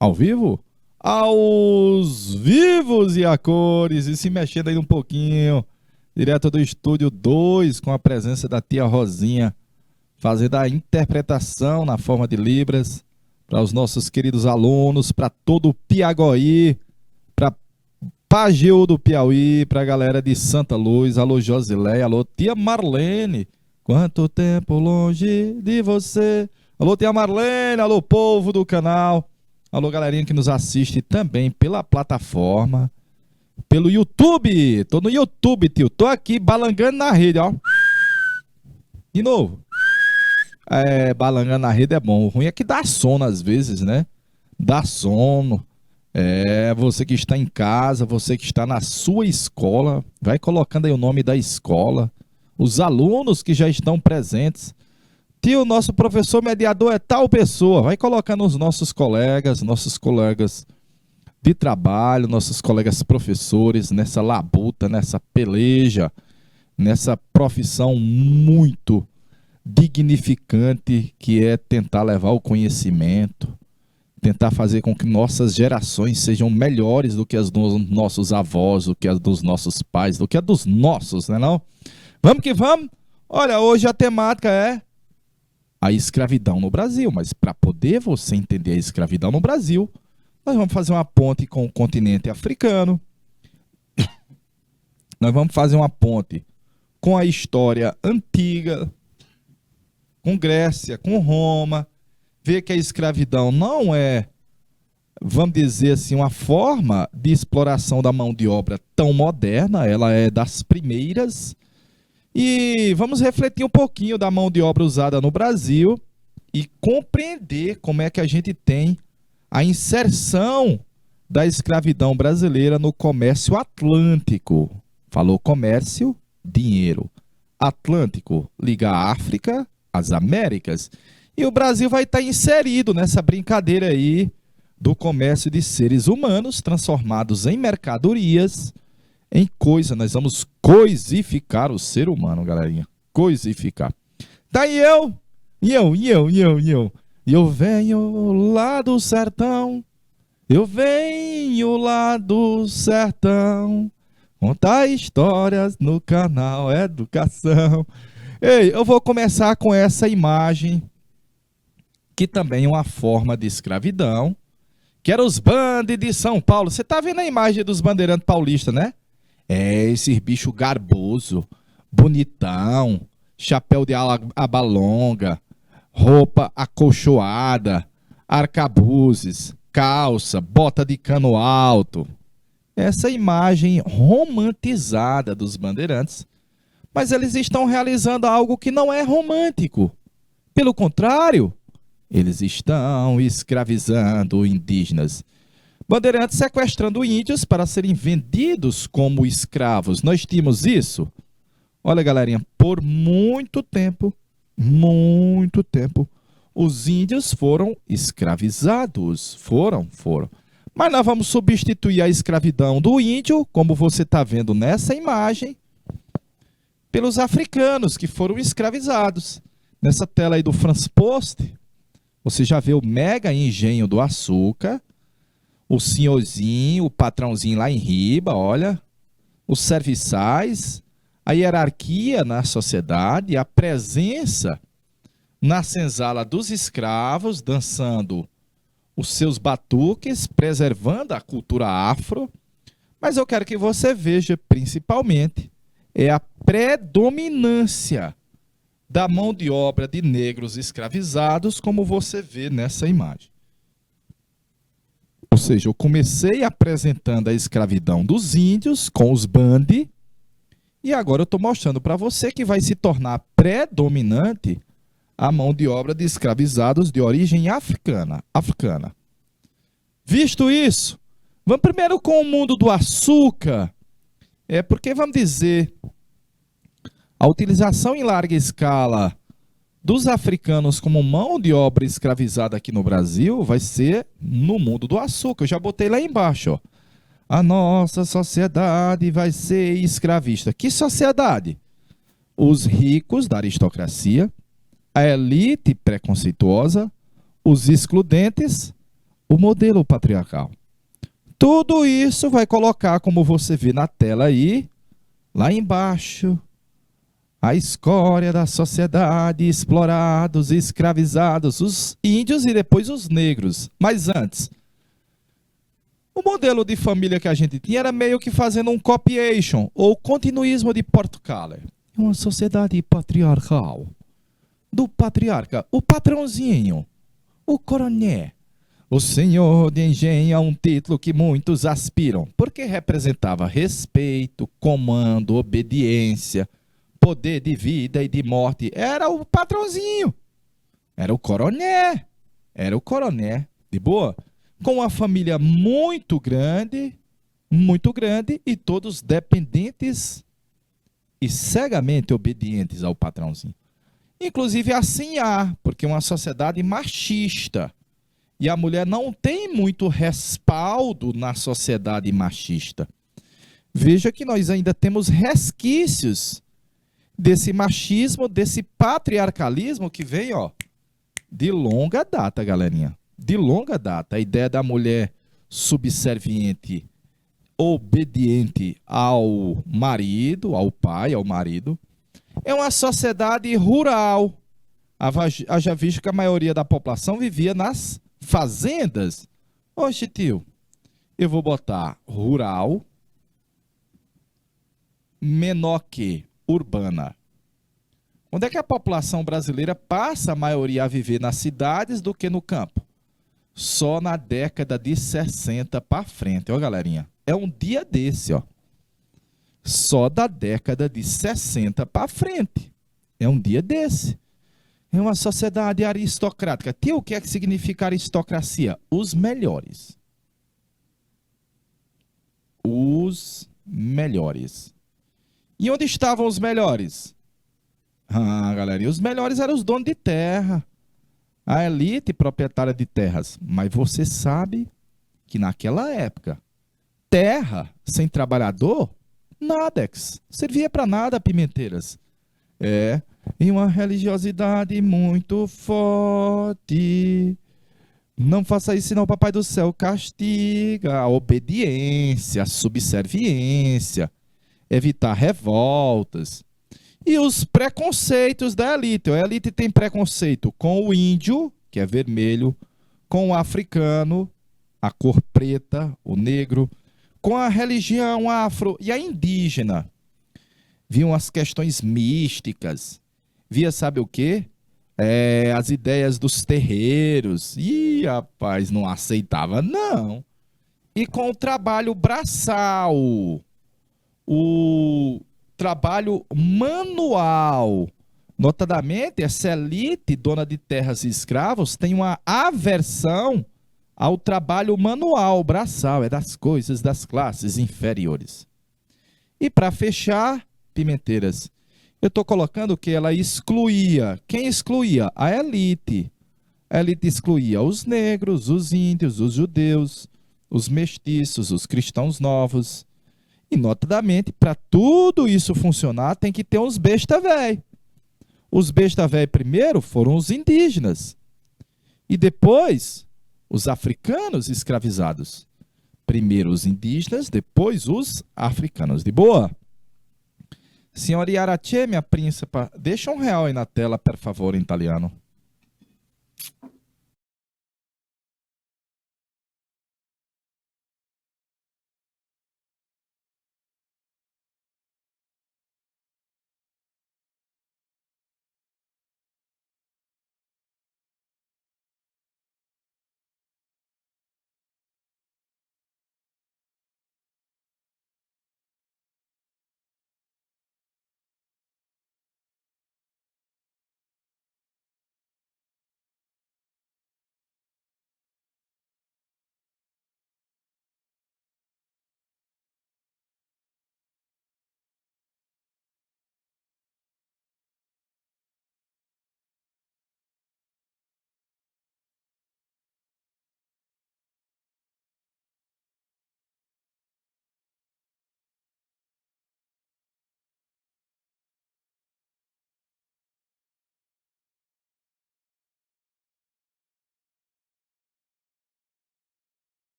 Ao vivo? Aos vivos e a cores, e se mexendo aí um pouquinho, direto do estúdio 2, com a presença da tia Rosinha, fazendo a interpretação na forma de Libras, para os nossos queridos alunos, para todo o Piagoí, para Pajeú do Piauí, para a galera de Santa Luz, alô Josileia, alô tia Marlene, quanto tempo longe de você, alô tia Marlene, alô povo do canal. Alô, galerinha que nos assiste também pela plataforma, pelo YouTube. Tô no YouTube, tio. Tô aqui balangando na rede, ó. De novo. Balangando na rede é bom. O ruim é que dá sono às vezes, né? Dá sono. Você que está em casa, você que está na sua escola, vai colocando aí o nome da escola, os alunos que já estão presentes. Tio, nosso professor mediador é tal pessoa. Vai colocando os nossos colegas de trabalho, nossos colegas professores nessa labuta, nessa peleja, nessa profissão muito dignificante que é tentar levar o conhecimento, tentar fazer com que nossas gerações sejam melhores do que as dos nossos avós, do que as dos nossos pais, do que a dos nossos, né não? Vamos que vamos? Olha, hoje a temática é a escravidão no Brasil, mas para poder você entender a escravidão no Brasil, nós vamos fazer uma ponte com o continente africano, nós vamos fazer uma ponte com a história antiga, com Grécia, com Roma, ver que a escravidão não é, vamos dizer assim, uma forma de exploração da mão de obra tão moderna, ela é das primeiras. E vamos refletir um pouquinho da mão de obra usada no Brasil e compreender como é que a gente tem a inserção da escravidão brasileira no comércio atlântico. Falou comércio, dinheiro. Atlântico liga a África às Américas. E o Brasil vai estar inserido nessa brincadeira aí do comércio de seres humanos transformados em mercadorias, em coisa. Nós vamos coisificar o ser humano, galerinha. Coisificar. Daí eu venho lá do sertão, eu venho lá do sertão, contar histórias no canal Educação. Ei, eu vou começar com essa imagem, que também é uma forma de escravidão, que era os bandes de São Paulo. Você tá vendo a imagem dos bandeirantes paulistas, né? Esses bicho garboso, bonitão, chapéu de aba longa, roupa acolchoada, arcabuzes, calça, bota de cano alto. Essa imagem romantizada dos bandeirantes, mas eles estão realizando algo que não é romântico. Pelo contrário, eles estão escravizando indígenas. Bandeirantes sequestrando índios para serem vendidos como escravos. Nós tínhamos isso? Olha, galerinha, por muito tempo, os índios foram escravizados. Foram. Mas nós vamos substituir a escravidão do índio, como você está vendo nessa imagem, pelos africanos que foram escravizados. Nessa tela aí do France Post, você já vê o mega engenho do açúcar, o senhorzinho, o patrãozinho lá em riba, olha, os serviçais, a hierarquia na sociedade, a presença na senzala dos escravos, dançando os seus batuques, preservando a cultura afro. Mas eu quero que você veja, principalmente, a predominância da mão de obra de negros escravizados, como você vê nessa imagem. Ou seja, eu comecei apresentando a escravidão dos índios com os bandi, e agora eu estou mostrando para você que vai se tornar predominante a mão de obra de escravizados de origem africana. Visto isso, vamos primeiro com o mundo do açúcar. Porque, vamos dizer, a utilização em larga escala dos africanos como mão de obra escravizada aqui no Brasil vai ser no mundo do açúcar. Eu já botei lá embaixo, ó. A nossa sociedade vai ser escravista. Que sociedade? Os ricos da aristocracia, a elite preconceituosa, os excludentes, o modelo patriarcal. Tudo isso vai colocar, como você vê na tela aí, lá embaixo, a escória da sociedade, explorados, escravizados, os índios e depois os negros. Mas antes, o modelo de família que a gente tinha era meio que fazendo um copiation, ou continuismo de Portugal. Uma sociedade patriarcal. Do patriarca, o patrãozinho, o coroné. O senhor de engenho é um título que muitos aspiram, porque representava respeito, comando, obediência, poder de vida e de morte. Era o patrãozinho, era o coroné, de boa? Com uma família muito grande e todos dependentes e cegamente obedientes ao patrãozinho. Inclusive assim há, porque é uma sociedade machista. E a mulher não tem muito respaldo na sociedade machista. Veja que nós ainda temos resquícios desse machismo, desse patriarcalismo que vem, ó, de longa data, galerinha. De longa data. A ideia da mulher subserviente, obediente ao marido, ao pai, ao marido. É uma sociedade rural. Haja visto que a maioria da população vivia nas fazendas. Oxe, tio, eu vou botar rural menor que urbana. Onde é que a população brasileira passa a maioria a viver nas cidades do que no campo? Só na década de 60 para frente, ó, galerinha. É um dia desse, ó. Só da década de 60 para frente. É um dia desse. É uma sociedade aristocrática. Tio, o que é que significa aristocracia? Os melhores. Os melhores. E onde estavam os melhores? Ah, galera, e os melhores eram os donos de terra. A elite proprietária de terras. Mas você sabe que naquela época, terra sem trabalhador, nadex. Servia para nada, pimenteiras. É, e uma religiosidade muito forte. Não faça isso, senão o Papai do Céu castiga. A obediência, a subserviência, evitar revoltas. E os preconceitos da elite. A elite tem preconceito com o índio, que é vermelho, com o africano, a cor preta, o negro, com a religião afro e a indígena. Viam as questões místicas, via sabe o quê? As ideias dos terreiros. Ih, rapaz, não aceitava, não. E com o trabalho braçal, o trabalho manual. Notadamente, essa elite, dona de terras e escravos, tem uma aversão ao trabalho manual, braçal, é das coisas das classes inferiores. E para fechar, pimenteiras, eu estou colocando que ela excluía. Quem excluía? A elite. A elite excluía os negros, os índios, os judeus, os mestiços, os cristãos novos. E, notadamente, para tudo isso funcionar, tem que ter uns besta véi. Os besta véi primeiro foram os indígenas. E depois, os africanos escravizados. Primeiro os indígenas, depois os africanos. De boa? Senhora Iaratie, minha príncipa, deixa R$ 1 aí na tela, por favor, em italiano.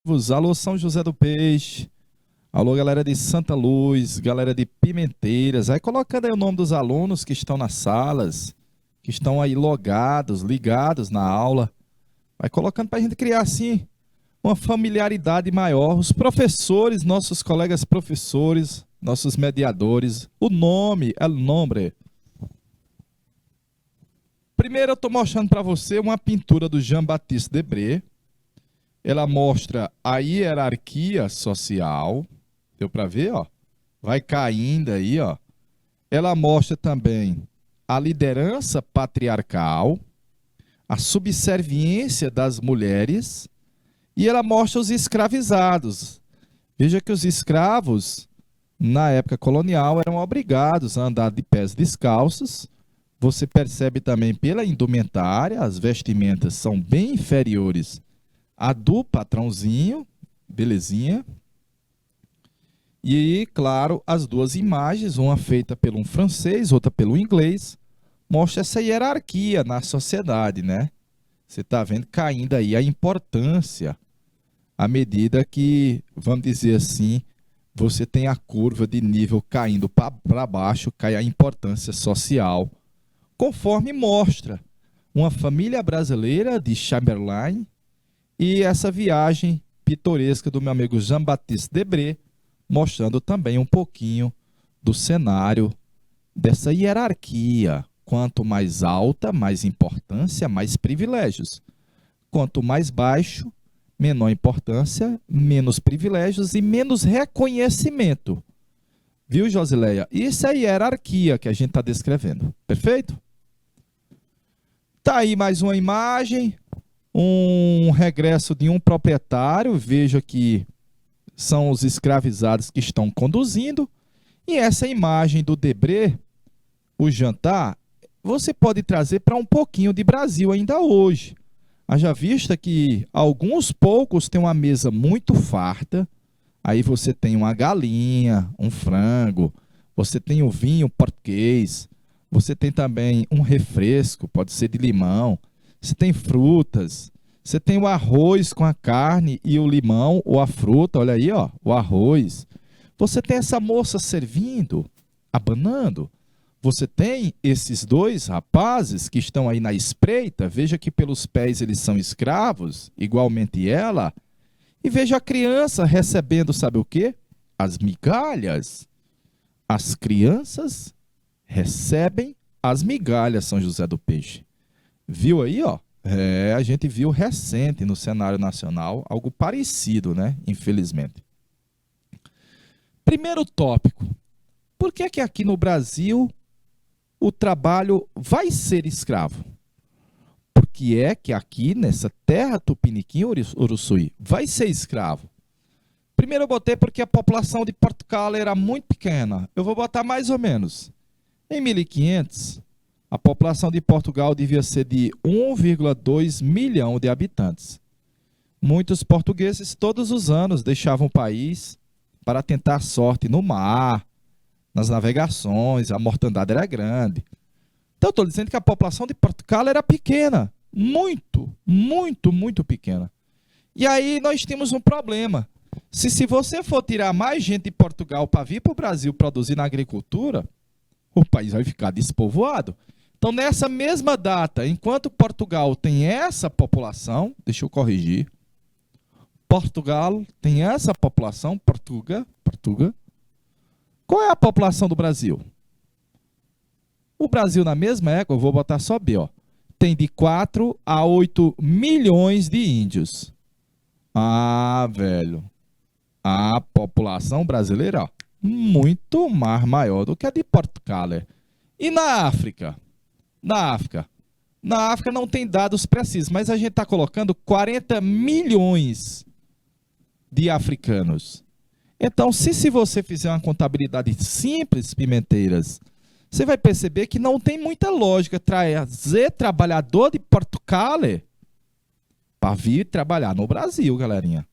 Alô, São José do Peixe. Alô, galera de Santa Luz, galera de Pimenteiras. Vai colocando aí o nome dos alunos que estão nas salas, que estão aí logados, ligados na aula. Vai colocando para a gente criar, assim, uma familiaridade maior. Os professores, nossos colegas professores, nossos mediadores. O nome, el nombre. Primeiro eu estou mostrando para você uma pintura do Jean-Baptiste Debré. Ela mostra a hierarquia social. Deu para ver, ó? Vai caindo aí, ó. Ela mostra também a liderança patriarcal, a subserviência das mulheres, e ela mostra os escravizados. Veja que os escravos, na época colonial, eram obrigados a andar de pés descalços. Você percebe também pela indumentária, as vestimentas são bem inferiores à do patrãozinho, belezinha. E, claro, as duas imagens, uma feita por um francês, outra pelo inglês, mostra essa hierarquia na sociedade, né? Você está vendo caindo aí a importância, à medida que, vamos dizer assim, você tem a curva de nível caindo para baixo, cai a importância social, conforme mostra uma família brasileira de Chamberlain e essa viagem pitoresca do meu amigo Jean-Baptiste Debré, mostrando também um pouquinho do cenário dessa hierarquia. Quanto mais alta, mais importância, mais privilégios. Quanto mais baixo, menor importância, menos privilégios e menos reconhecimento. Viu, Josileia? Isso é a hierarquia que a gente está descrevendo. Perfeito? Tá aí mais uma imagem, um regresso de um proprietário. Veja que são os escravizados que estão conduzindo. E essa imagem do Debré, o jantar, você pode trazer para um pouquinho de Brasil ainda hoje. Haja vista que alguns poucos têm uma mesa muito farta, aí você tem uma galinha, um frango, você tem o vinho português, você tem também um refresco, pode ser de limão, você tem frutas, você tem o arroz com a carne e o limão ou a fruta, olha aí, ó, o arroz. Você tem essa moça servindo, abanando. Você tem esses dois rapazes que estão aí na espreita, veja que pelos pés eles são escravos, igualmente ela, e veja a criança recebendo, sabe o quê? As migalhas. As crianças recebem as migalhas, São José do Peixe. Viu aí, ó? A gente viu recente no cenário nacional algo parecido, né? Infelizmente. Primeiro tópico. Por que que aqui no Brasil o trabalho vai ser escravo? Porque é que aqui nessa terra tupiniquim, Uruçuí, vai ser escravo. Primeiro eu botei porque a população de Portugal era muito pequena. Eu vou botar mais ou menos. Em 1500, a população de Portugal devia ser de 1,2 milhão de habitantes. Muitos portugueses todos os anos deixavam o país para tentar sorte no mar, nas navegações, a mortandade era grande. Então, estou dizendo que a população de Portugal era pequena, muito, muito, muito pequena. E aí nós temos um problema. Se você for tirar mais gente de Portugal para vir para o Brasil produzir na agricultura, o país vai ficar despovoado. Então, nessa mesma data, enquanto Portugal tem essa população, deixa eu corrigir, Portugal tem essa população, Portuga. Qual é a população do Brasil? O Brasil, na mesma época, eu vou botar só B, ó, tem de 4 a 8 milhões de índios. Ah, velho, a população brasileira, ó, muito mais maior do que a de Portugal. E na África? Na África não tem dados precisos, mas a gente está colocando 40 milhões de africanos. Então, se você fizer uma contabilidade simples, Pimenteiras, você vai perceber que não tem muita lógica trazer trabalhador de Portugal para vir trabalhar no Brasil, galerinha.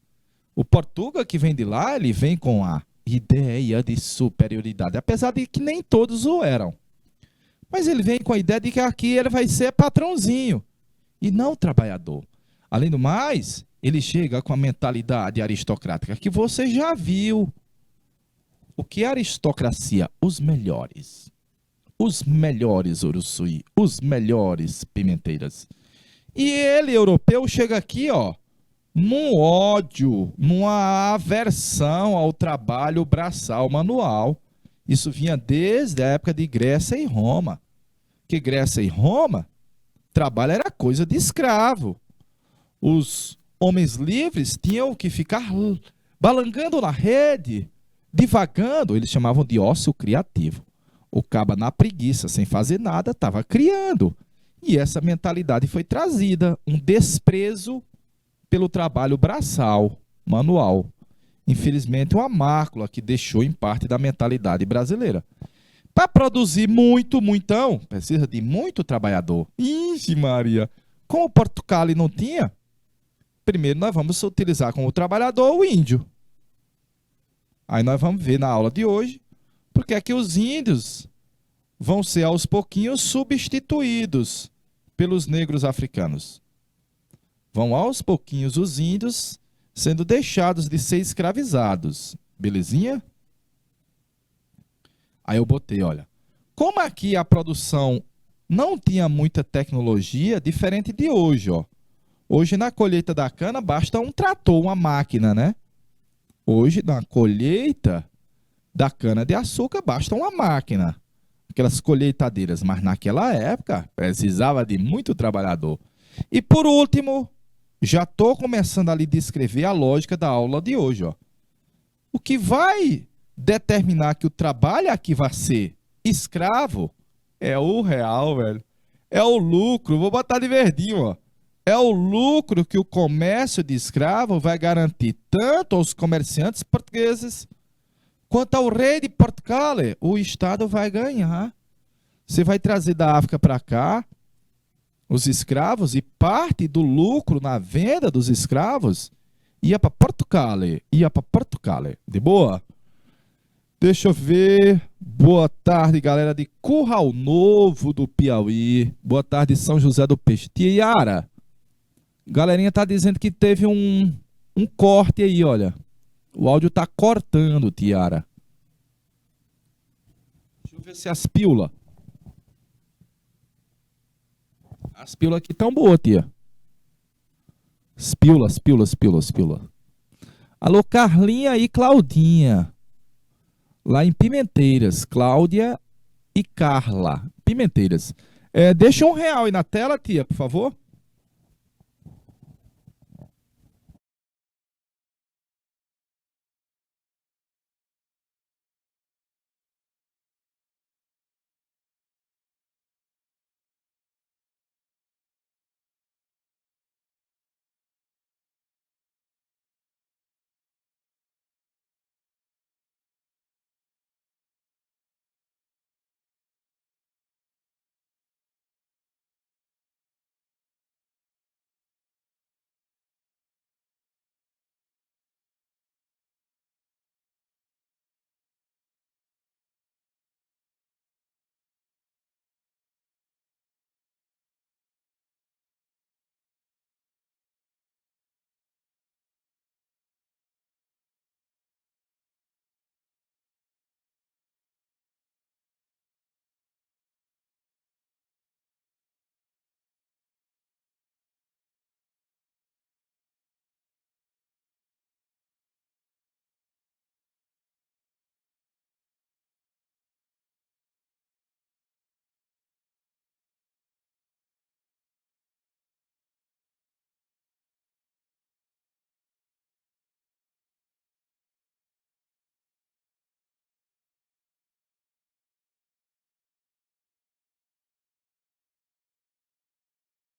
O Portuga que vem de lá, ele vem com a ideia de superioridade, apesar de que nem todos o eram. Mas ele vem com a ideia de que aqui ele vai ser patrãozinho e não trabalhador. Além do mais, ele chega com a mentalidade aristocrática que você já viu. O que é aristocracia? Os melhores Uruçuí, os melhores Pimenteiras. E ele, europeu, chega aqui, ó, num ódio, numa aversão ao trabalho braçal manual. Isso vinha desde a época de Grécia e Roma. Que Grécia e Roma, trabalho era coisa de escravo. Os homens livres tinham que ficar balangando na rede, divagando, eles chamavam de ócio criativo. O caba na preguiça, sem fazer nada, estava criando. E essa mentalidade foi trazida, um desprezo pelo trabalho braçal, manual. Infelizmente, uma mácula que deixou em parte da mentalidade brasileira. Para produzir muito, muitão, precisa de muito trabalhador. Ixi, Maria! Como Portugal não tinha, primeiro nós vamos utilizar como trabalhador o índio. Aí nós vamos ver na aula de hoje porque é que os índios vão ser aos pouquinhos substituídos pelos negros africanos. Vão aos pouquinhos os índios sendo deixados de ser escravizados. Belezinha? Aí eu botei, olha, como aqui a produção não tinha muita tecnologia, diferente de hoje, ó. Hoje na colheita da cana basta um trator, uma máquina, né? Hoje na colheita da cana de açúcar basta uma máquina, aquelas colheitadeiras, mas naquela época precisava de muito trabalhador. E por último, já estou começando ali a descrever a lógica da aula de hoje, ó. O que vai determinar que o trabalho aqui vai ser escravo é o real, velho. É o lucro, vou botar de verdinho, ó. É o lucro que o comércio de escravo vai garantir tanto aos comerciantes portugueses quanto ao rei de Portugal. O Estado vai ganhar. Você vai trazer da África para cá os escravos e parte do lucro na venda dos escravos ia para Portugal. Ia para Portugal. De boa? Deixa eu ver. Boa tarde, galera de Curral Novo do Piauí. Boa tarde, São José do Peixe. Tia Yara, galerinha tá dizendo que teve um corte aí, olha. O áudio tá cortando, Tiara. Deixa eu ver se as pílulas. As pílulas aqui tão boas, tia. As pílulas. Alô, Carlinha e Claudinha. Lá em Pimenteiras. Cláudia e Carla. Pimenteiras. Deixa R$1 aí na tela, tia, por favor.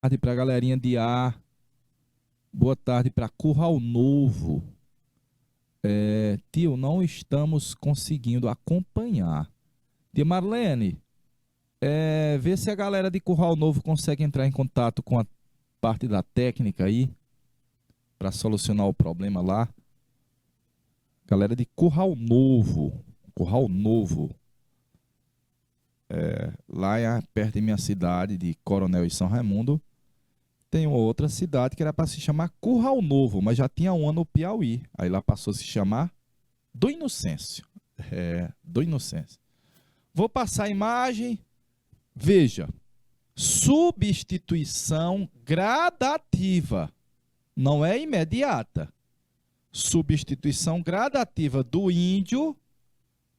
Boa tarde pra galerinha de A. Boa tarde para Curral Novo. Tio, não estamos conseguindo acompanhar. Tia Marlene, vê se a galera de Curral Novo consegue entrar em contato com a parte da técnica aí, para solucionar o problema lá. Galera de Curral Novo. Lá perto de minha cidade, de Coronel e São Raimundo, Tem uma outra cidade que era para se chamar Curral Novo, mas já tinha uma no Piauí. Aí lá passou a se chamar do Inocêncio. Do Inocêncio. Vou passar a imagem. Veja, substituição gradativa, não é imediata. Substituição gradativa do índio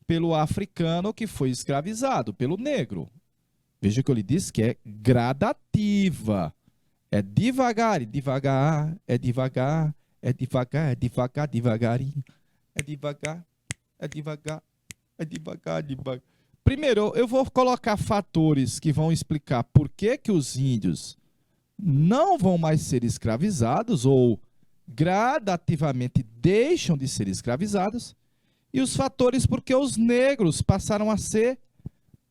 pelo africano que foi escravizado, pelo negro. Veja que eu lhe disse que é gradativa. É devagar, devagar, é devagar, é devagar, é devagar, devagarinho. É devagar, é devagar, é devagar, devagar. Primeiro, eu vou colocar fatores que vão explicar por que os índios não vão mais ser escravizados ou gradativamente deixam de ser escravizados e os fatores porque os negros passaram a ser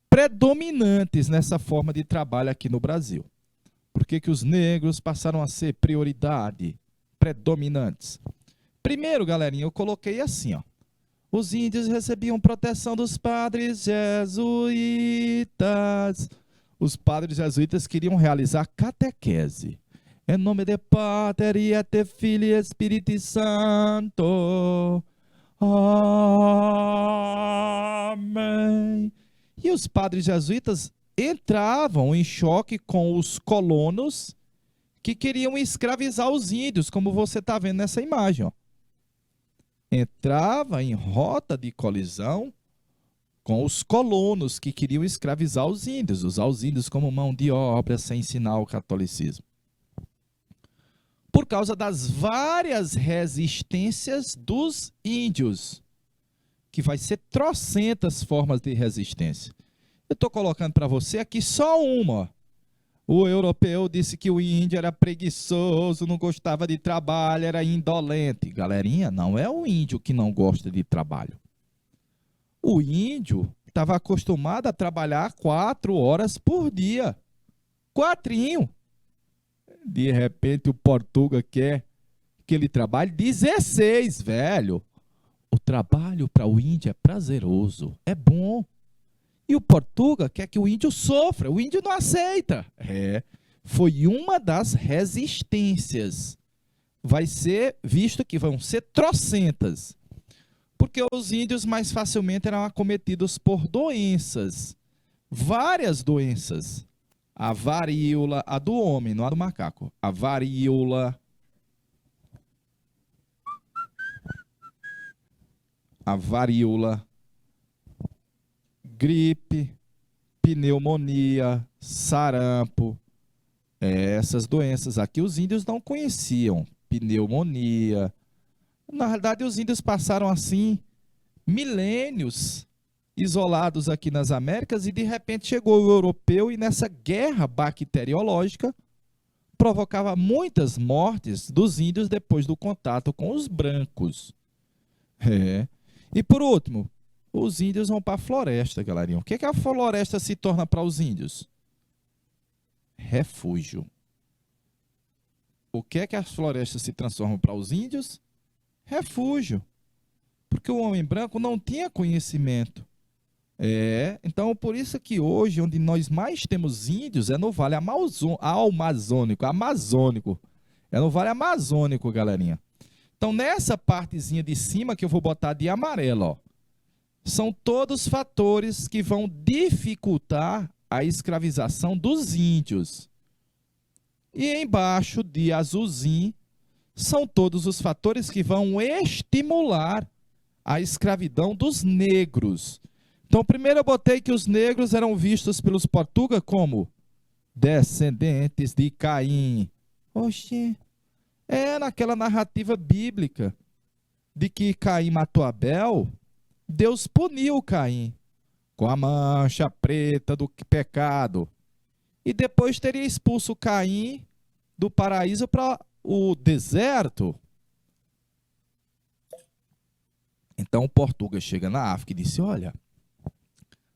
predominantes nessa forma de trabalho aqui no Brasil. Por que os negros passaram a ser prioridade, predominantes? Primeiro, galerinha, eu coloquei assim, ó. Os índios recebiam proteção dos padres jesuítas. Os padres jesuítas queriam realizar catequese. Em nome de Pater e et Filho e Espírito Santo. Amém. E os padres jesuítas entravam em choque com os colonos que queriam escravizar os índios, como você está vendo nessa imagem, ó. Entrava em rota de colisão com os colonos que queriam escravizar os índios, usar os índios como mão de obra sem ensinar o catolicismo. Por causa das várias resistências dos índios, que vai ser trocentas formas de resistência. Eu estou colocando para você aqui só uma. O europeu disse que o índio era preguiçoso, não gostava de trabalho, era indolente. Galerinha, não é o índio que não gosta de trabalho. O índio estava acostumado a trabalhar 4 horas por dia. 4. De repente o Portuga quer que ele trabalhe 16, velho. O trabalho para o índio é prazeroso, é bom. E o Portuga quer que o índio sofra, o índio não aceita. Foi uma das resistências. Vai ser visto que vão ser trocentas. Porque os índios mais facilmente eram acometidos por doenças. Várias doenças. A varíola, a do homem, não a do macaco. A varíola. A varíola. Gripe, pneumonia, sarampo, essas doenças aqui os índios não conheciam, pneumonia. Na realidade, os índios passaram assim milênios isolados aqui nas Américas e de repente chegou o europeu e nessa guerra bacteriológica provocava muitas mortes dos índios depois do contato com os brancos. E por último, os índios vão para a floresta, galerinha. O que a floresta se torna para os índios? Refúgio. O que as florestas se transformam para os índios? Refúgio. Porque o homem branco não tinha conhecimento. Então, por isso que hoje, onde nós mais temos índios, é no Vale Amazônico. É no Vale Amazônico, galerinha. Então, nessa partezinha de cima que eu vou botar de amarelo, ó. São todos fatores que vão dificultar a escravização dos índios. E embaixo de azulzinho são todos os fatores que vão estimular a escravidão dos negros. Então, primeiro eu botei que os negros eram vistos pelos portugueses como descendentes de Caim. Oxê, naquela narrativa bíblica de que Caim matou Abel. Deus puniu Caim com a mancha preta do pecado. E depois teria expulso Caim do paraíso para o deserto. Então o português chega na África e disse, olha,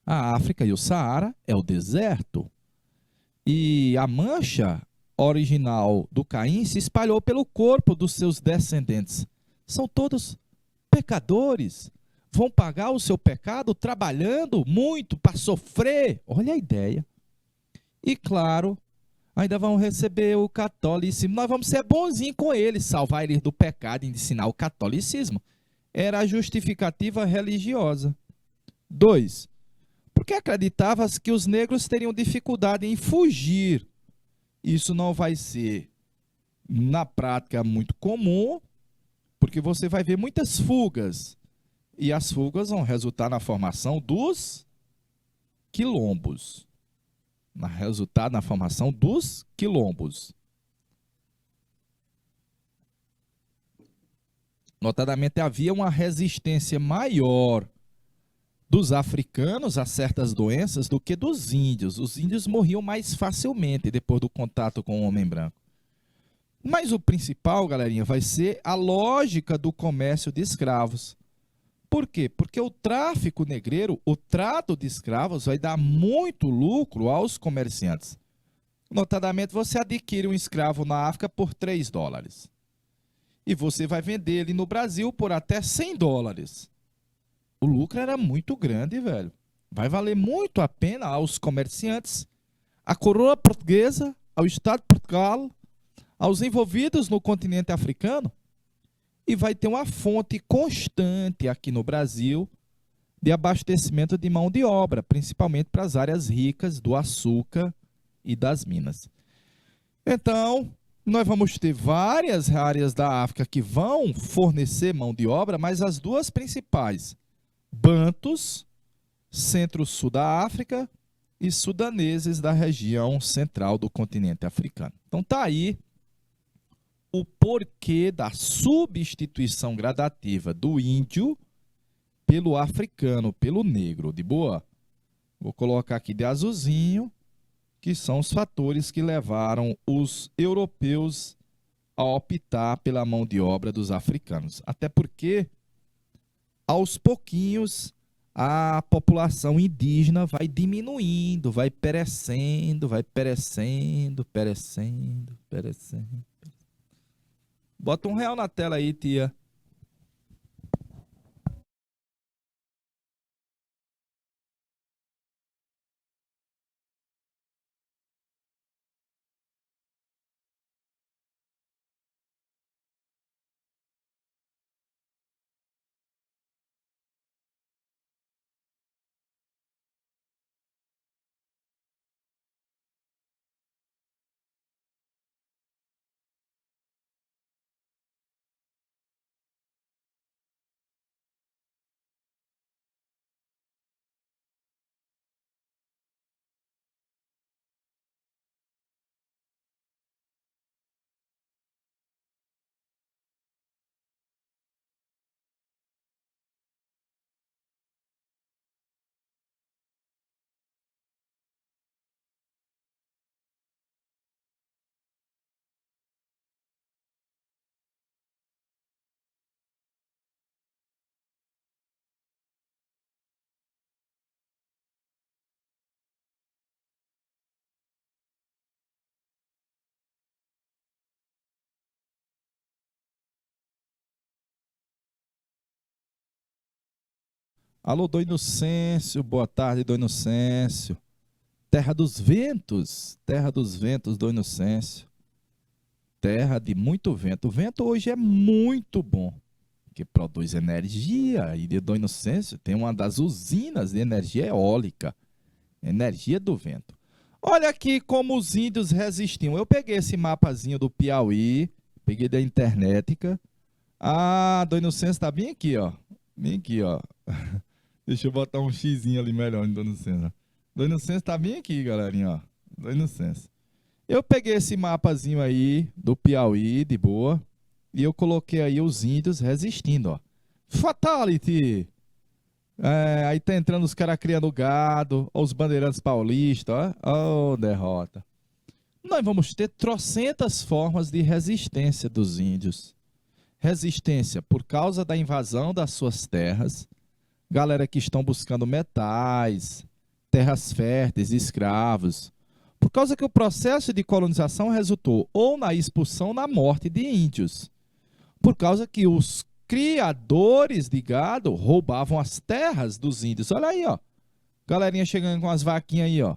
a África e o Saara é o deserto. E a mancha original do Caim se espalhou pelo corpo dos seus descendentes. São todos pecadores. Vão pagar o seu pecado trabalhando muito para sofrer. Olha a ideia. E claro, Ainda vão receber o catolicismo. Nós vamos ser bonzinhos com eles, salvar eles do pecado e ensinar o catolicismo. Era a justificativa religiosa. 2. Porque acreditava-se que os negros teriam dificuldade em fugir. Isso não vai ser, na prática, muito comum, porque você vai ver muitas fugas. E as fugas vão resultar na formação dos quilombos. Na formação dos quilombos. Notadamente, havia uma resistência maior dos africanos a certas doenças do que dos índios. Os índios morriam mais facilmente depois do contato com o homem branco. Mas o principal, galerinha, vai ser a lógica do comércio de escravos. Por quê? Porque o tráfico negreiro, o trato de escravos, vai dar muito lucro aos comerciantes. Notadamente, você adquire um escravo na África por 3 dólares. E você vai vender ele no Brasil por até 100 dólares. O lucro era muito grande, velho. Vai valer muito a pena aos comerciantes, à coroa portuguesa, ao Estado de Portugal, aos envolvidos no continente africano. E vai ter uma fonte constante aqui no Brasil de abastecimento de mão de obra, principalmente para as áreas ricas do açúcar e das minas. Então, nós vamos ter várias áreas da África que vão fornecer mão de obra, mas as duas principais, bantus, centro-sul da África, e sudaneses da região central do continente africano. Então tá aí o porquê da substituição gradativa do índio pelo africano, pelo negro, de boa? Vou colocar aqui de azulzinho, que são os fatores que levaram os europeus a optar pela mão de obra dos africanos. Até porque, aos pouquinhos, a população indígena vai diminuindo, vai perecendo, perecendo. Bota R$1 na tela aí, tia. Alô, Dom Inocêncio, boa tarde, Dom Inocêncio. Terra dos ventos, Dom Inocêncio. Terra de muito vento. O vento hoje é muito bom, que produz energia. E de Dom Inocêncio tem uma das usinas de energia eólica, energia do vento. Olha aqui como os índios resistiam. Eu peguei esse mapazinho do Piauí, peguei da internetica. Ah, Dom Inocêncio tá bem aqui, ó. Bem aqui, ó. Deixa eu botar um xizinho ali melhor em Dom Inocêncio. Dom Inocêncio tá bem aqui, galerinha, ó. Dom Inocêncio. Eu peguei esse mapazinho aí do Piauí, de boa, e eu coloquei aí os índios resistindo, ó. Fatality! Aí tá entrando os caras criando gado, ó, os bandeirantes paulistas, ó. Oh, derrota. Nós vamos ter trocentas formas de resistência dos índios. Resistência por causa da invasão das suas terras, galera que estão buscando metais, terras férteis, escravos, por causa que o processo de colonização resultou ou na expulsão ou na morte de índios, por causa que os criadores de gado roubavam as terras dos índios. Olha aí, ó, galerinha chegando com as vaquinhas aí, ó.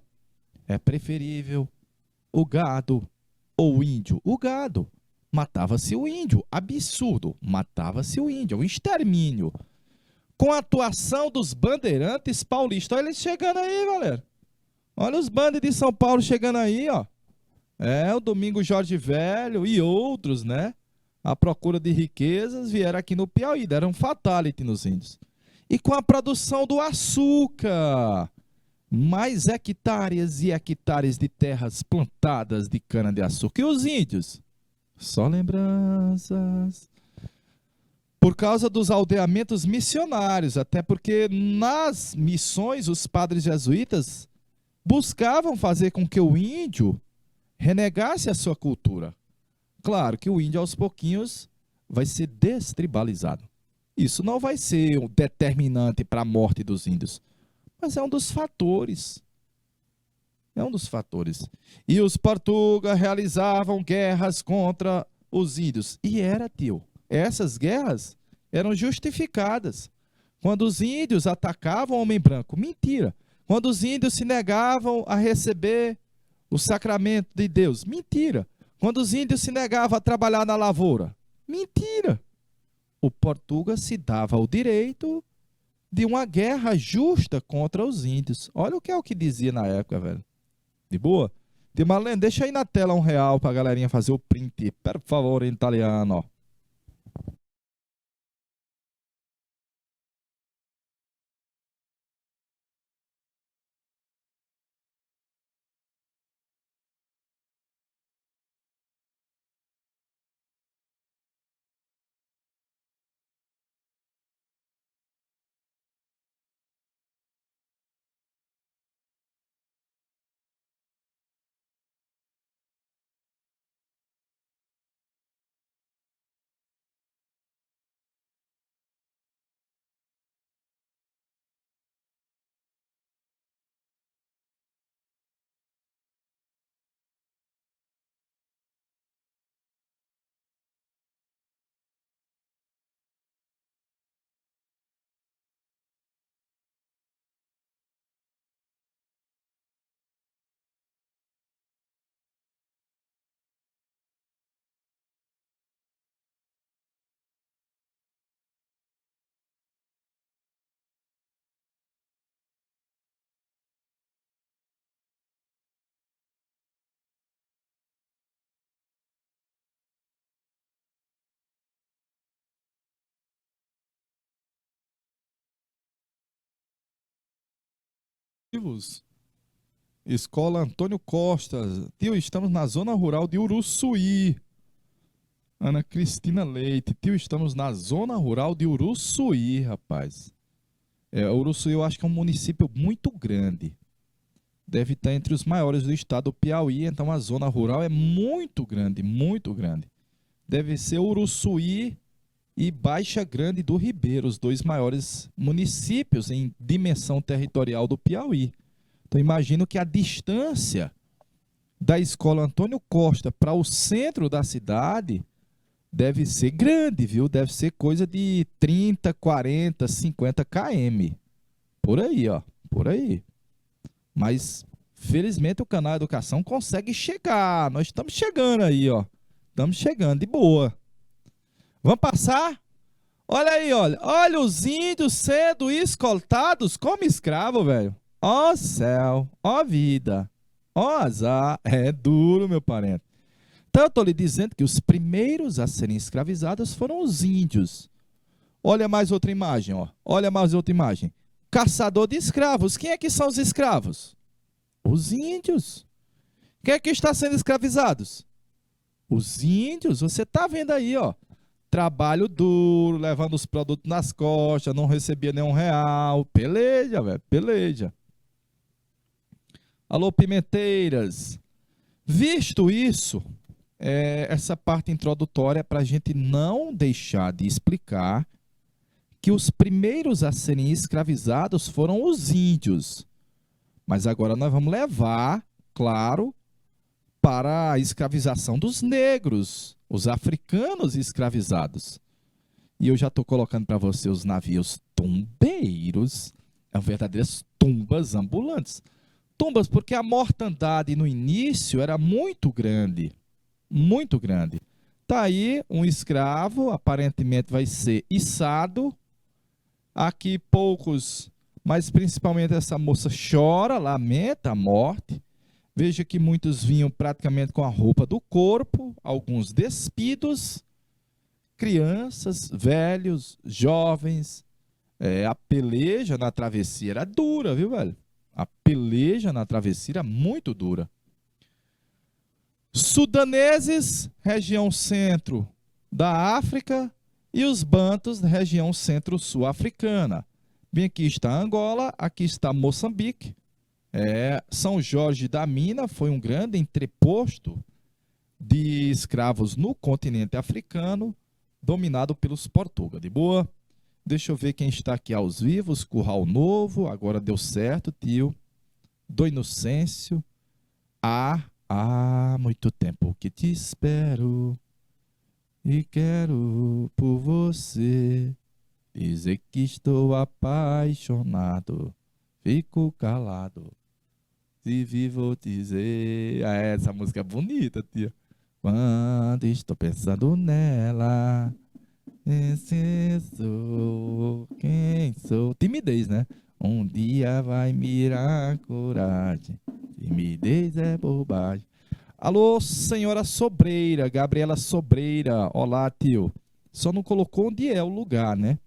É preferível O gado ou o índio? O gado. Matava-se o índio. Absurdo. Matava-se o índio. Um extermínio. Com a atuação dos bandeirantes paulistas. Olha eles chegando aí, galera. Olha os bandos de São Paulo chegando aí, ó. O Domingo Jorge Velho e outros, né? À procura de riquezas, vieram aqui no Piauí, deram um fatality nos índios. E com a produção do açúcar, mais hectares e hectares de terras plantadas de cana-de-açúcar. E os índios? Só lembranças. Por causa dos aldeamentos missionários, até porque nas missões os padres jesuítas buscavam fazer com que o índio renegasse a sua cultura. Claro que o índio aos pouquinhos vai ser destribalizado. Isso não vai ser um determinante para a morte dos índios, mas é um dos fatores. É um dos fatores. E os portugueses realizavam guerras contra os índios. E era, tio, essas guerras eram justificadas. Quando os índios atacavam o homem branco, mentira. Quando os índios se negavam a receber o sacramento de Deus, mentira. Quando os índios se negavam a trabalhar na lavoura, mentira. O Portugal se dava o direito de uma guerra justa contra os índios. Olha o que dizia na época, velho. De boa? De Marlene, deixa aí na tela R$ 1 pra galerinha fazer o print. Por favor, em italiano, ó. Escola Antônio Costa. Tio, estamos na zona rural de Uruçuí. Ana Cristina Leite. Tio, estamos na zona rural de Uruçuí, rapaz. Uruçuí eu acho que é um município muito grande. Deve estar entre os maiores do estado do Piauí, então a zona rural é muito grande, muito grande. Deve ser Uruçuí e Baixa Grande do Ribeiro, os dois maiores municípios em dimensão territorial do Piauí. Então imagino que a distância da escola Antônio Costa para o centro da cidade deve ser grande, viu? Deve ser coisa de 30, 40, 50 km. Por aí, ó. Por aí. Mas, felizmente, o canal Educação consegue chegar. Nós estamos chegando aí, ó. Estamos chegando de boa. Vamos passar? Olha aí, olha. Olha os índios sendo escoltados como escravo, velho. Ó céu, ó vida, ó azar. É duro, meu parente. Então, eu estou lhe dizendo que os primeiros a serem escravizados foram os índios. Olha mais outra imagem, ó. Olha mais outra imagem. Caçador de escravos. Quem é que são os escravos? Os índios. Quem é que está sendo escravizados? Os índios. Você está vendo aí, ó. Trabalho duro, levando os produtos nas costas, não recebia nenhum real. Peleja, velho, peleja. Alô, pimenteiras. Visto isso, essa parte introdutória é para a gente não deixar de explicar que os primeiros a serem escravizados foram os índios. Mas agora nós vamos levar, claro, para a escravização dos negros, os africanos escravizados. E eu já estou colocando para você os navios tumbeiros, verdadeiras tumbas ambulantes. Tumbas, porque a mortandade no início era muito grande. Muito grande. Tá aí um escravo, aparentemente vai ser içado. Aqui poucos, mas principalmente essa moça chora, lamenta a morte. Veja que muitos vinham praticamente com a roupa do corpo, alguns despidos, crianças, velhos, jovens. A peleja na travessia era dura, viu, velho? A peleja na travessia era muito dura. Sudaneses, região centro da África, e os bantos, região centro-sul africana. Bem, aqui está Angola, aqui está Moçambique. São Jorge da Mina foi um grande entreposto de escravos no continente africano, dominado pelos portugueses. De boa? Deixa eu ver quem está aqui aos vivos. Curral Novo, agora deu certo, tio. Do Inocêncio. Há muito tempo que te espero e quero por você dizer que estou apaixonado. Fico calado se vivo dizer. Essa música é bonita, tia. Quando estou pensando nela, esse sou quem sou. Timidez, né? Um dia vai mirar coragem. Timidez é bobagem. Alô, senhora Sobreira, Gabriela Sobreira. Olá, tio. Só não colocou onde é o lugar, né?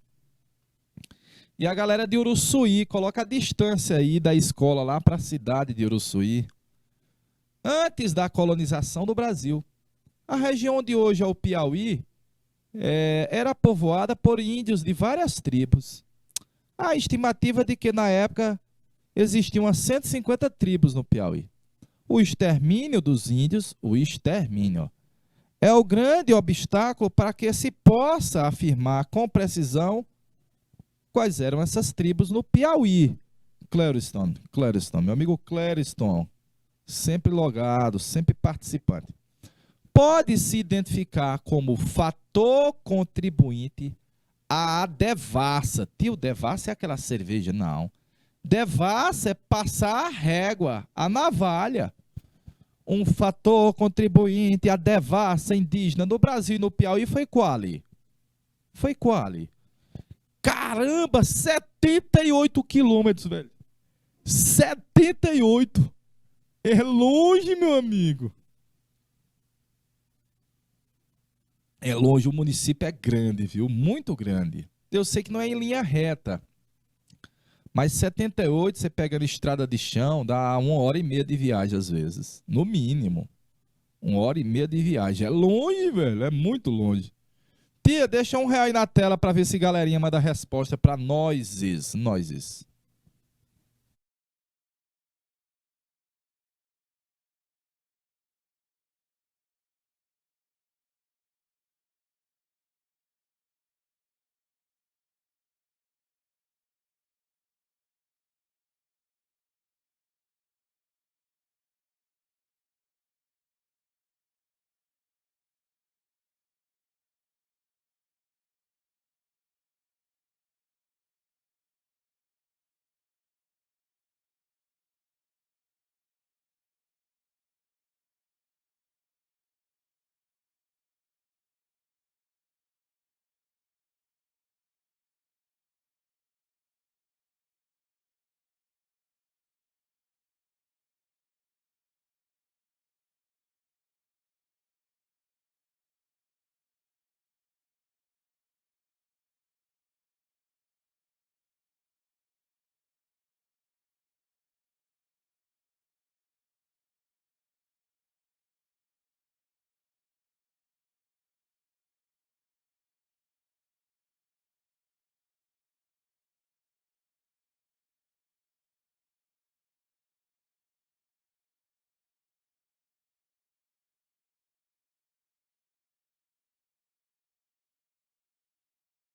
E a galera de Uruçuí, coloca a distância aí da escola lá para a cidade de Uruçuí. Antes da colonização do Brasil, a região onde hoje é o Piauí era povoada por índios de várias tribos. A estimativa de que na época existiam umas 150 tribos no Piauí. O extermínio dos índios, o extermínio, é o grande obstáculo para que se possa afirmar com precisão quais eram essas tribos no Piauí. Clériston, meu amigo Clériston, sempre logado, sempre participante. Pode-se identificar como fator contribuinte a devassa. Tio, devassa é aquela cerveja? Não. Devassa é passar a régua, a navalha. Um fator contribuinte à devassa indígena no Brasil e no Piauí foi qual? Foi qual? Caramba, 78 quilômetros, velho. 78. É longe, meu amigo. É longe, o município é grande, viu? Muito grande. Eu sei que não é em linha reta, mas 78, você pega na estrada de chão, dá 1 hora e meia de viagem às vezes. No mínimo. 1 hora e meia de viagem. É longe, velho. É muito longe. Tia, deixa R$ 1 aí na tela para ver se galerinha manda resposta para nós. Nós.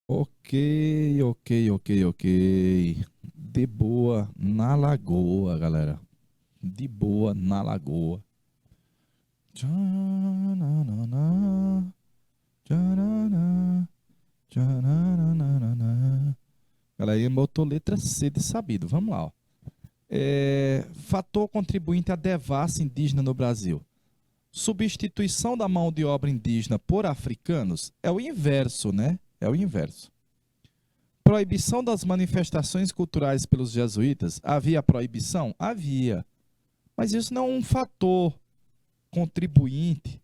Ok. De boa na lagoa, galera. De boa na lagoa. Tchananana, tchanana, tchananana. Galera, botou letra C de sabido. Vamos lá, ó. Fator contribuinte à devassa indígena no Brasil. Substituição da mão de obra indígena por africanos é o inverso, né? É o inverso. Proibição das manifestações culturais pelos jesuítas. Havia proibição? Havia. Mas isso não é um fator contribuinte.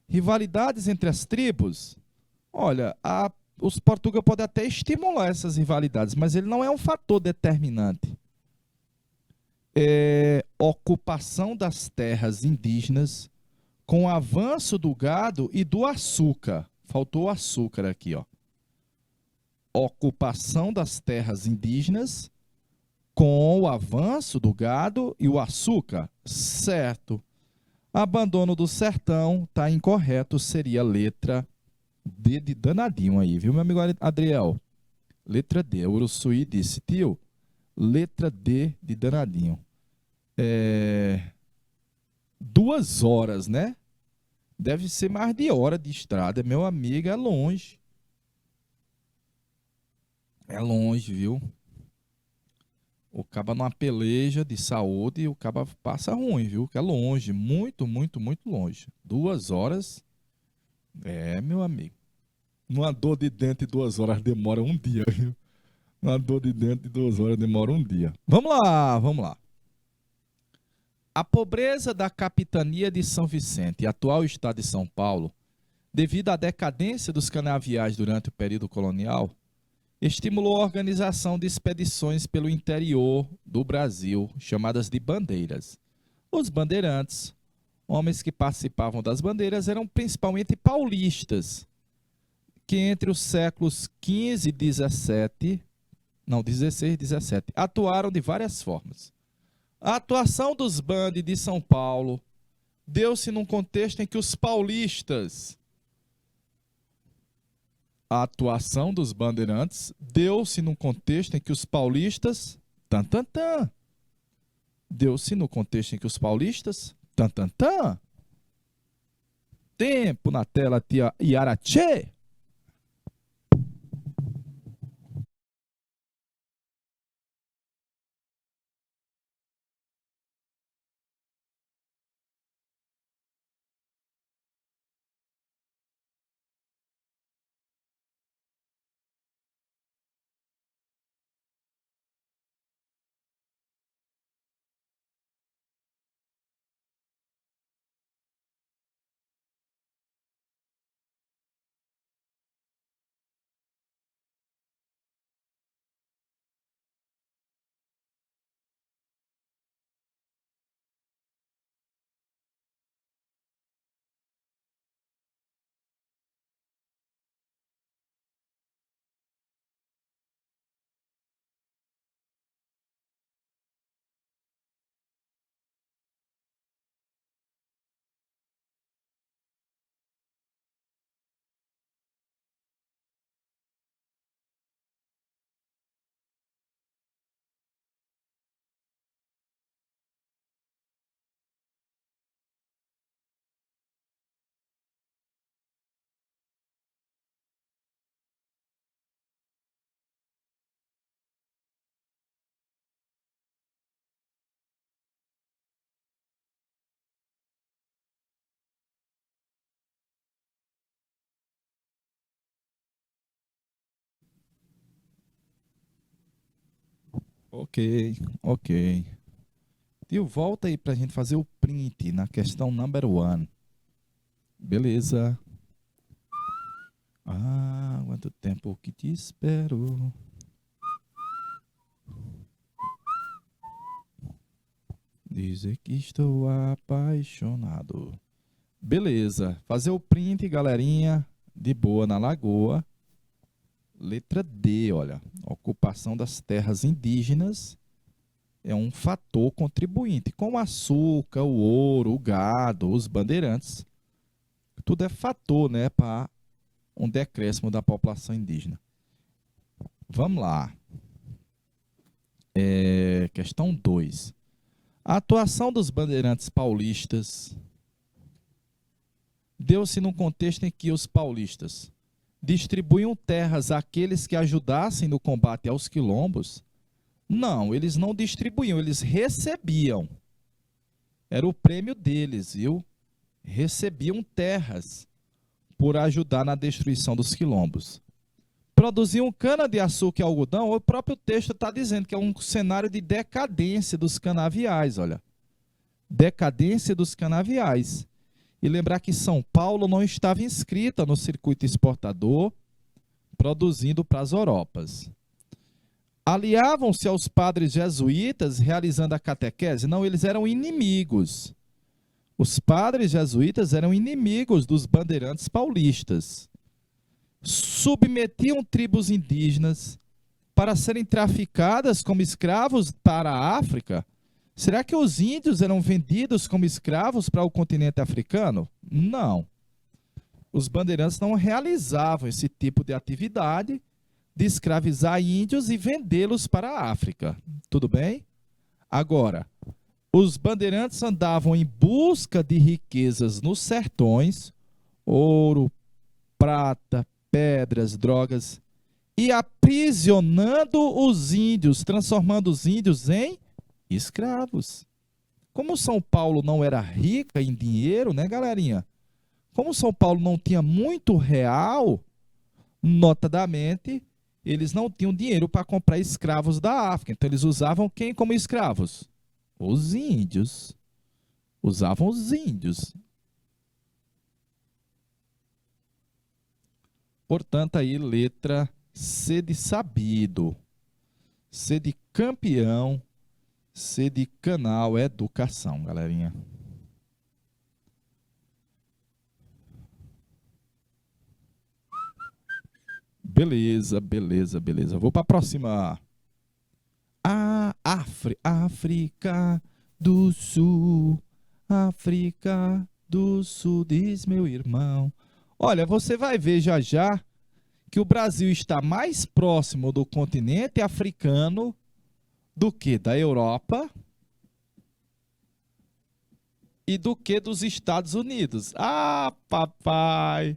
Rivalidades entre as tribos? Olha, os portugueses podem até estimular essas rivalidades, mas ele não é um fator determinante. Ocupação das terras indígenas com o avanço do gado e do açúcar. Faltou o açúcar aqui, ó. Ocupação das terras indígenas com o avanço do gado e o açúcar. Certo. Abandono do sertão, tá incorreto, seria a letra D de danadinho aí, viu, meu amigo Adriel? Letra D. Uruçuí disse, tio, letra D de danadinho. 2 horas, né? Deve ser mais de hora de estrada, meu amigo, é longe. É longe, viu? O caba numa peleja de saúde e o caba passa ruim, viu? Que é longe, muito, muito, muito longe. 2 horas, meu amigo. Uma dor de dente 2 horas demora um dia, viu? Uma dor de dente 2 horas demora um dia. Vamos lá, vamos lá. A pobreza da capitania de São Vicente, atual estado de São Paulo, devido à decadência dos canaviais durante o período colonial, estimulou a organização de expedições pelo interior do Brasil, chamadas de bandeiras. Os bandeirantes, homens que participavam das bandeiras, eram principalmente paulistas, que entre os séculos XV e XVI, não, 16 e 17, atuaram de várias formas. A atuação dos bandes de São Paulo deu-se num contexto em que os paulistas... A atuação dos bandeirantes deu-se num contexto em que os paulistas... Deu-se no contexto em que os paulistas... Tempo na tela, tia Iarache. Ok, ok. Tio, volta aí pra gente fazer o print na questão number 1. Beleza. Ah, quanto tempo que te espero. Dizer que estou apaixonado. Beleza. Fazer o print, galerinha. De boa na lagoa. Letra D, olha. Ocupação das terras indígenas é um fator contribuinte. Com o açúcar, o ouro, o gado, os bandeirantes. Tudo é fator, né, para um decréscimo da população indígena. Vamos lá. Questão 2. A atuação dos bandeirantes paulistas deu-se num contexto em que os paulistas distribuíam terras àqueles que ajudassem no combate aos quilombos, Não, eles não distribuíam, eles recebiam. Era o prêmio deles, viu? Recebiam terras por ajudar na destruição dos quilombos. Produziam cana-de-açúcar e algodão, o próprio texto está dizendo que é um cenário de decadência dos canaviais, olha. Decadência dos canaviais. E lembrar que São Paulo não estava inscrita no circuito exportador, produzindo para as Europas. Aliavam-se aos padres jesuítas realizando a catequese? Não, eles eram inimigos. Os padres jesuítas eram inimigos dos bandeirantes paulistas. Submetiam tribos indígenas para serem traficadas como escravos para a África. Será que os índios eram vendidos como escravos para o continente africano? Não. Os bandeirantes não realizavam esse tipo de atividade de escravizar índios e vendê-los para a África. Tudo bem? Agora, os bandeirantes andavam em busca de riquezas nos sertões, ouro, prata, pedras, drogas, e aprisionando os índios, transformando os índios em escravos. Como São Paulo não era rica em dinheiro, né, galerinha? Como São Paulo não tinha muito real, notadamente, eles não tinham dinheiro para comprar escravos da África. Então, eles usavam quem como escravos? Os índios. Usavam os índios. Portanto, aí, letra C de sabido. C de campeão. C de canal, educação, galerinha. Beleza, beleza, beleza. Vou para a próxima. África do Sul. África do Sul, diz meu irmão. Olha, você vai ver já já que o Brasil está mais próximo do continente africano do que da Europa e do que dos Estados Unidos. Ah, papai!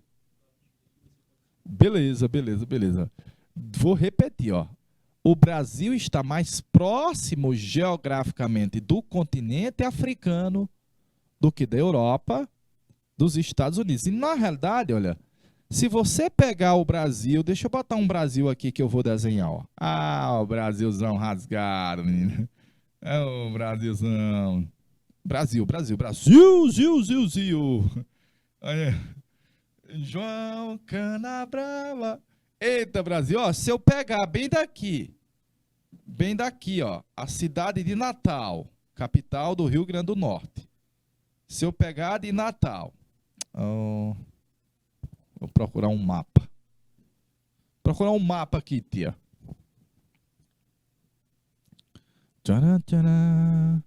Beleza, beleza, beleza. Vou repetir, ó. O Brasil está mais próximo geograficamente do continente africano do que da Europa, dos Estados Unidos. E na realidade, olha, se você pegar o Brasil, deixa eu botar um Brasil aqui que eu vou desenhar, ó. Ah, o Brasilzão rasgado, menino. É o Brasilzão. Brasil, Brasil, Brasil, Zil. Olha. João Canabrava. Eita, Brasil, ó, se eu pegar bem daqui, ó, a cidade de Natal, capital do Rio Grande do Norte. Se eu pegar de Natal, vou procurar um mapa. Procurar um mapa aqui, tia. Tcharam, tcharam.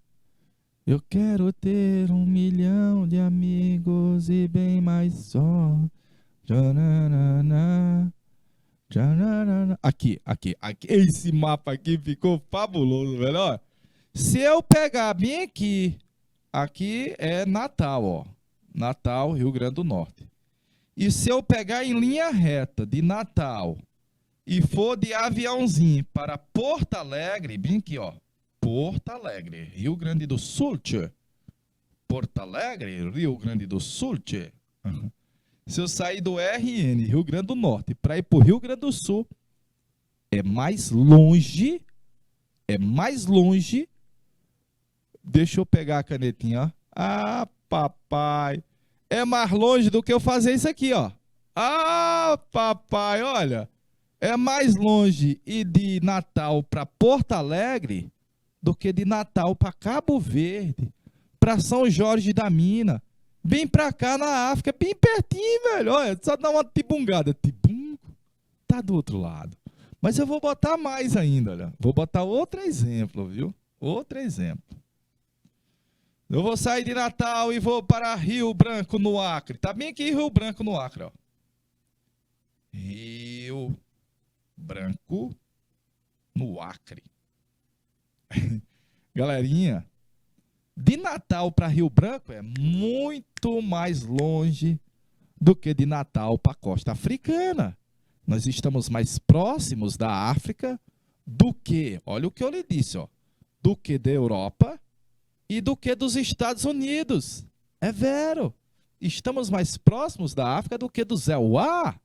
Eu quero ter 1 milhão de amigos e bem mais só. Tchananana, tchananana. Aqui. Esse mapa aqui ficou fabuloso, velho. Ó, se eu pegar bem aqui é Natal, ó. Natal, Rio Grande do Norte. E se eu pegar em linha reta de Natal e for de aviãozinho para Porto Alegre, bem aqui, ó. Porto Alegre, Rio Grande do Sul. Porto Alegre, Rio Grande do Sul. Se eu sair do RN, Rio Grande do Norte, para ir para o Rio Grande do Sul, é mais longe. Deixa eu pegar a canetinha, ó. Ah, papai. É mais longe do que eu fazer isso aqui, ó. Ah, papai, olha. É mais longe ir de Natal para Porto Alegre do que de Natal para Cabo Verde, para São Jorge da Mina, bem para cá na África, bem pertinho, velho. Olha, só dá uma tibungada. Tibum, tá do outro lado. Mas eu vou botar mais ainda, olha. Vou botar outro exemplo, viu? Outro exemplo. Eu vou sair de Natal e vou para Rio Branco, no Acre. Tá bem aqui Rio Branco, no Acre, ó. Rio Branco, no Acre. Galerinha, de Natal para Rio Branco é muito mais longe do que de Natal para a costa africana. Nós estamos mais próximos da África do que, olha o que eu lhe disse, ó, do que da Europa e do que dos Estados Unidos. É vero. Estamos mais próximos da África do que do Zé Uá.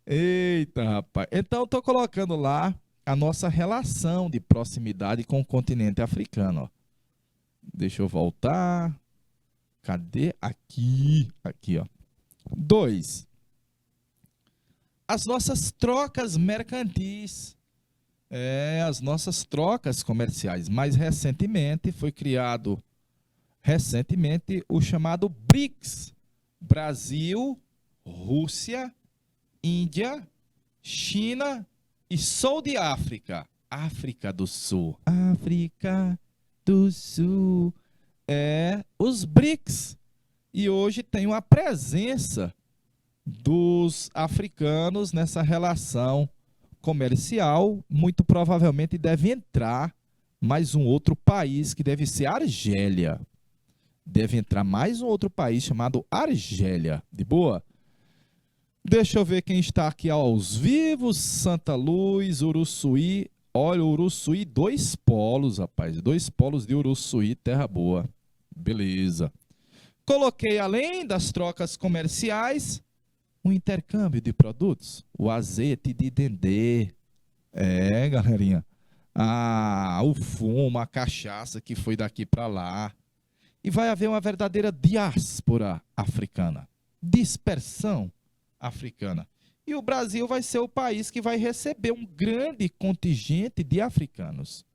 Eita, rapaz. Então, estou colocando lá a nossa relação de proximidade com o continente africano. Ó. Deixa eu voltar. Cadê? Aqui. Aqui, ó. 2. As nossas trocas mercantis. As nossas trocas comerciais. Mais recentemente foi criado o chamado BRICS. Brasil, Rússia, Índia, China e Sul de África. África do Sul. África do Sul. Os BRICS. E hoje tem uma presença dos africanos nessa relação comercial. Muito provavelmente deve entrar mais um outro país, que deve ser a Argélia. Deve entrar mais um outro país chamado Argélia. De boa? Deixa eu ver quem está aqui aos vivos. Santa Luz, Uruçuí. Olha, Uruçuí, 2 polos, rapaz. 2 polos de Uruçuí, terra boa. Beleza. Coloquei, além das trocas comerciais, um intercâmbio de produtos. O azeite de dendê. Galerinha. O fumo, a cachaça que foi daqui para lá. E vai haver uma verdadeira diáspora africana. Dispersão africana. E o Brasil vai ser o país que vai receber um grande contingente de africanos.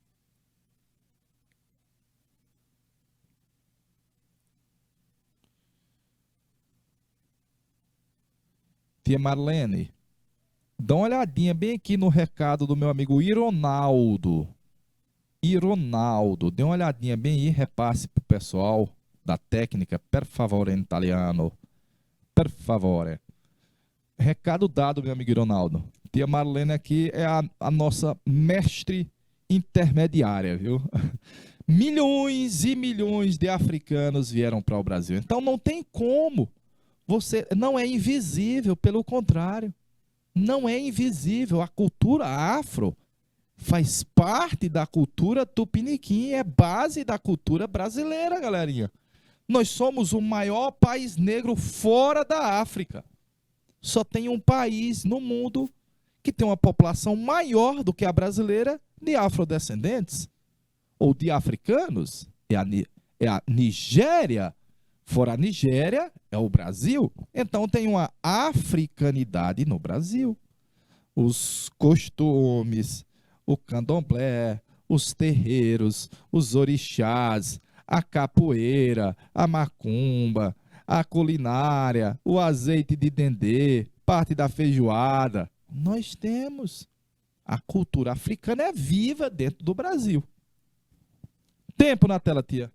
Tia Marlene, dá uma olhadinha bem aqui no recado do meu amigo Ironaldo. Dê uma olhadinha bem aí, repasse para o pessoal da técnica, per favore, em italiano. Per favore. Recado dado, meu amigo Ronaldo. Tia Marlene aqui é a nossa mestre intermediária, viu? Milhões e milhões de africanos vieram para o Brasil. Então não tem como. Você não é invisível, pelo contrário. Não é invisível. A cultura afro faz parte da cultura tupiniquim, é base da cultura brasileira, galerinha. Nós somos o maior país negro fora da África. Só tem um país no mundo que tem uma população maior do que a brasileira de afrodescendentes ou de africanos. É a Nigéria. Fora a Nigéria, é o Brasil. Então tem uma africanidade no Brasil. Os costumes, o candomblé, os terreiros, os orixás, a capoeira, a macumba, a culinária, o azeite de dendê, parte da feijoada. Nós temos. A cultura africana é viva dentro do Brasil. Tempo na tela, tia.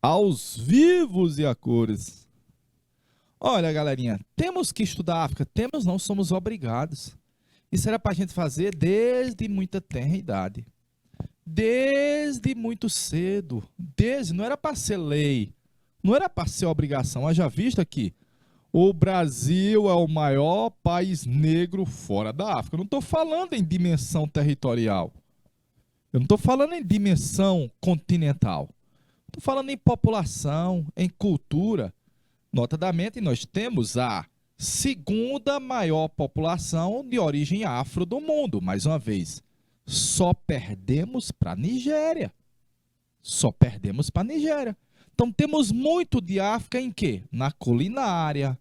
Aos vivos e a cores. Olha, galerinha, temos que estudar a África, temos não, somos obrigados. Isso era para a gente fazer desde muita tenra idade, desde muito cedo, não era para ser lei, não era para ser obrigação. Haja vista que o Brasil é o maior país negro fora da África. Eu não estou falando em dimensão territorial, eu não estou falando em dimensão continental, estou falando em população, em cultura. Notadamente, nós temos a segunda maior população de origem afro do mundo. Mais uma vez, só perdemos para a Nigéria. Só perdemos para a Nigéria. Então, temos muito de África em quê? Na culinária,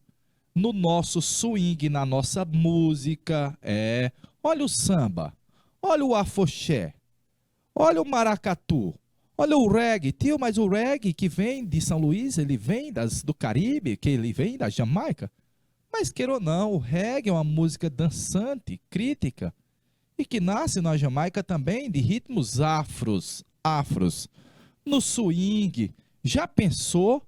no nosso swing, na nossa música. Olha o samba, olha o afoxé, olha o maracatu. Olha o reggae, tio, mas o reggae que vem de São Luís, ele vem do Caribe, que ele vem da Jamaica. Mas queira ou não, o reggae é uma música dançante, crítica, e que nasce na Jamaica também de ritmos afros, no swing. Já pensou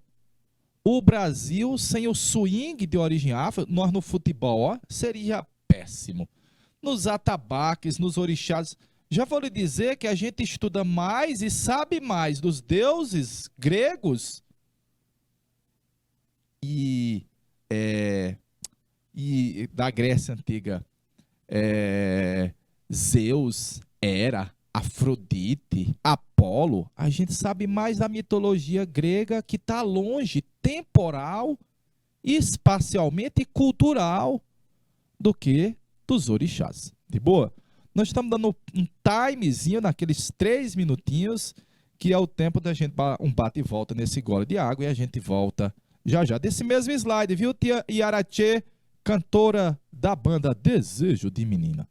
o Brasil sem o swing de origem afro? Nós no futebol, ó, seria péssimo. Nos atabaques, nos orixás. Já vou lhe dizer que a gente estuda mais e sabe mais dos deuses gregos e da Grécia Antiga. Zeus, Hera, Afrodite, Apolo. A gente sabe mais da mitologia grega, que está longe, temporal, espacialmente e cultural, do que dos orixás. De boa? Nós estamos dando um timezinho naqueles 3 minutinhos, que é o tempo da gente um bate e volta nesse gole de água, e a gente volta já já desse mesmo slide, viu, tia Iarache, cantora da banda Desejo de Menina.